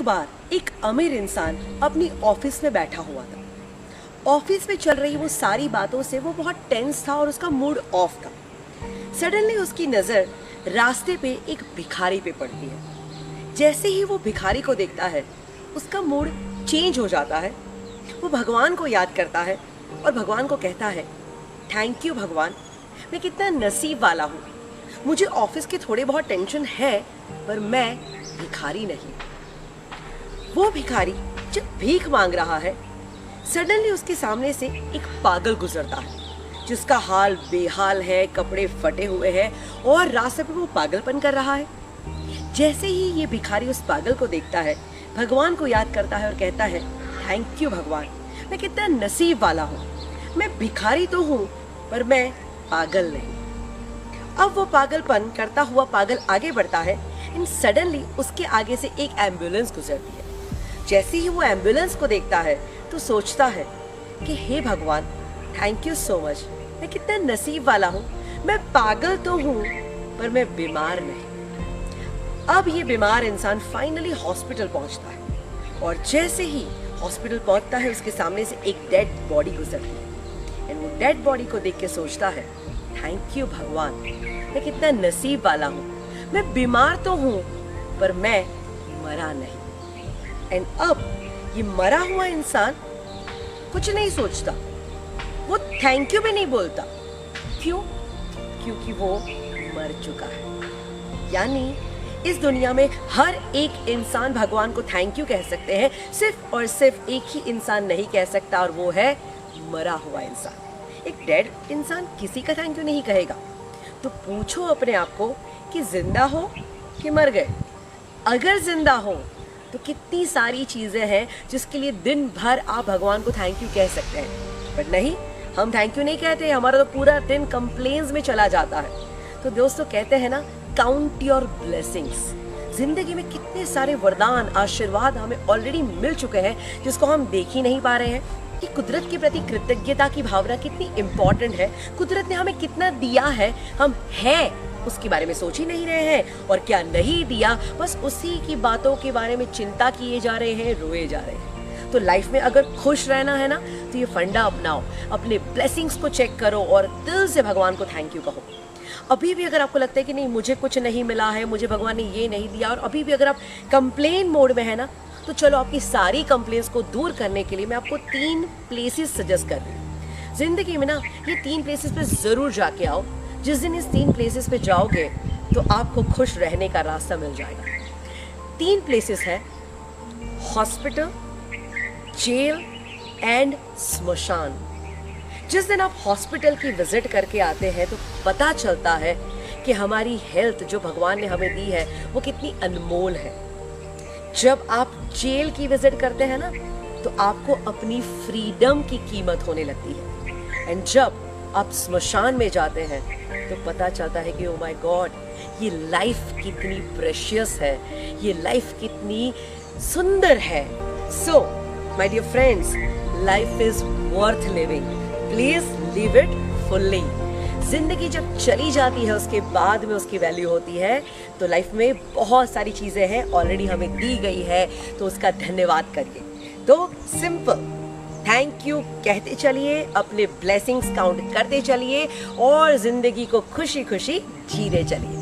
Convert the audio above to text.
बार एक अमीर इंसान अपनी ऑफिस में बैठा हुआ था। ऑफिस में चल रही वो सारी बातों से वो बहुत टेंस था और उसका मूड ऑफ था। सडनली उसकी नज़र रास्ते पे एक भिखारी पे पड़ती है। जैसे ही वो भिखारी को देखता है उसका मूड चेंज हो जाता है। वो भगवान को याद करता है और भगवान को कहता है, थैंक यू भगवान, मैं कितना नसीब वाला हूँ। मुझे ऑफिस के थोड़े बहुत टेंशन है पर मैं भिखारी नहीं। वो भिखारी जब भीख मांग रहा है, सडनली उसके सामने से एक पागल गुजरता है जिसका हाल बेहाल है, कपड़े फटे हुए हैं और रास्ते पे वो पागलपन कर रहा है। जैसे ही ये भिखारी उस पागल को देखता है, भगवान को याद करता है और कहता है, थैंक यू भगवान, मैं कितना नसीब वाला हूँ। मैं भिखारी तो हूँ पर मैं पागल नहीं। अब वो पागलपन करता हुआ पागल आगे बढ़ता है एंड सडनली उसके आगे से एक एम्बुलेंस गुजरती है। जैसे ही वो एम्बुलेंस को देखता है तो सोचता है कि हे भगवान, थैंक यू सो मच, मैं कितना नसीब वाला हूँ। मैं पागल तो हूँ पर मैं बीमार नहीं। अब ये बीमार इंसान फाइनली हॉस्पिटल पहुँचता है और जैसे ही हॉस्पिटल पहुँचता है उसके सामने से एक डेड बॉडी गुजरती है एंड वो डेड बॉडी को देख के सोचता है, थैंक यू भगवान, मैं कितना नसीब वाला हूँ। मैं बीमार तो हूँ पर मैं मरा नहीं। एंड अब ये मरा हुआ इंसान कुछ नहीं सोचता, वो थैंक यू भी नहीं बोलता। क्यों? क्योंकि वो मर चुका है। यानी इस दुनिया में हर एक इंसान भगवान को थैंक यू कह सकते हैं, सिर्फ और सिर्फ एक ही इंसान नहीं कह सकता और वो है मरा हुआ इंसान। एक डेड इंसान किसी का थैंक यू नहीं कहेगा। तो पूछो अपने आप को कि जिंदा हो कि मर गए। अगर जिंदा हो तो कितनी सारी चीज़ें हैं जिसके लिए दिन भर आप भगवान को थैंक यू कह सकते हैं, बट नहीं, हम थैंक यू नहीं कहते। हमारा तो पूरा दिन कंप्लेंट्स में चला जाता है। तो दोस्तों कहते हैं ना, काउंट योर ब्लेसिंग्स। जिंदगी में कितने सारे वरदान, आशीर्वाद हमें ऑलरेडी मिल चुके हैं जिसको हम देख ही नहीं पा रहे हैं। कि कुदरत के प्रति कृतज्ञता की भावना कितनी इम्पोर्टेंट है। कुदरत ने हमें कितना दिया है, हम हैं उसके बारे में सोच ही नहीं रहे हैं, और क्या नहीं दिया बस उसी की बातों के बारे में चिंता किए जा रहे हैं, रोए जा रहे हैं। तो लाइफ में अगर खुश रहना है ना तो ये फंडा अपनाओ, अपने ब्लेसिंग्स को चेक करो और दिल से भगवान को थैंक यू कहो। अभी भी अगर आपको लगता है कि नहीं मुझे कुछ नहीं मिला है, मुझे भगवान ने ये नहीं दिया, और अभी भी अगर आप कंप्लेन मोड में है ना, तो चलो आपकी सारी कंप्लेंट्स को दूर करने के लिए मैं आपको 3 प्लेसेस सजेस्ट कर रही हूँ। जिंदगी में ना ये 3 प्लेसेस पे ज़रूर जाके आओ। जिस दिन इस 3 प्लेसेस पे जाओगे तो आपको खुश रहने का रास्ता मिल जाएगा। 3 प्लेसेस हैं हॉस्पिटल, जेल एंड स्मशान। जिस दिन आप हॉस्पिटल की विजिट करके आते हैं तो पता चलता है कि हमारी हेल्थ जो भगवान ने हमें दी है वो कितनी अनमोल है। जब आप जेल की विजिट करते हैं ना तो आपको अपनी फ्रीडम की कीमत होने लगती है। एंड जब आप स्मशान में जाते हैं तो पता चलता है कि ओ माय गॉड, ये लाइफ कितनी प्रेशियस है, ये लाइफ कितनी सुंदर है। So my dear friends, life is worth living, please live it fully. जिंदगी जब चली जाती है उसके बाद में उसकी वैल्यू होती है। तो लाइफ में बहुत सारी चीजें हैं ऑलरेडी हमें दी गई है, तो उसका धन्यवाद करिए। तो सिंपल थैंक यू कहते चलिए, अपने ब्लेसिंग्स काउंट करते चलिए और जिंदगी को खुशी खुशी जीते चलिए।